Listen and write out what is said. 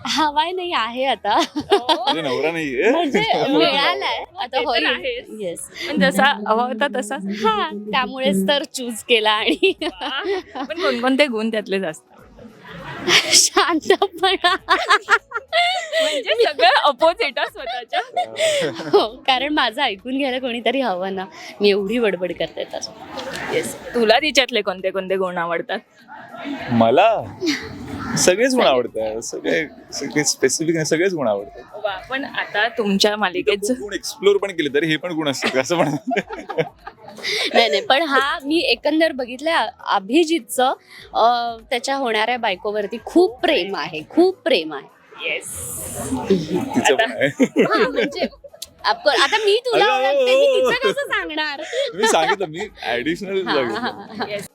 हवाय नाही आहे आता. म्हणजे नवरा नाहीये. म्हणजे मिळालाय आता ते तर होईल. आहेच. येस. पण जसा हवा होता तसा. हा त्यामुळेच तर चूज केला. आणि पण कोणकोणते गुण त्यातले जास्त शांतपणा. म्हणजे सगळं अपोजिट स्वतःच्या. हो, कारण माझं ऐकून घ्यायला कोणीतरी हवं ना. मी एवढी बडबड करते तर. येस. तुला तिच्यातले कोणते कोणते गुण आवडतात? मला सगळेच गुण आवडतात. सगळे स्पेसिफिक नाही, सगळेच गुण आवडतात. वा, पण आता तुमच्या मालिकेत खूप गुण एक्सप्लोर पण केले तरी हे पण गुण असतात असं पण. नाही पण हा मी एकंदर बघितलंय अभिजितचं त्याच्या होणाऱ्या बायकोवरती खूप प्रेम आहे. खूप प्रेम आहे. येस. तिचं पण आहे. हा, म्हणजे आता मी तुला अरे, ओळखते, मी तिचं कसं सांगणार. मी सांगितलं मी ऍडिशनल हा, हा, हा. येस.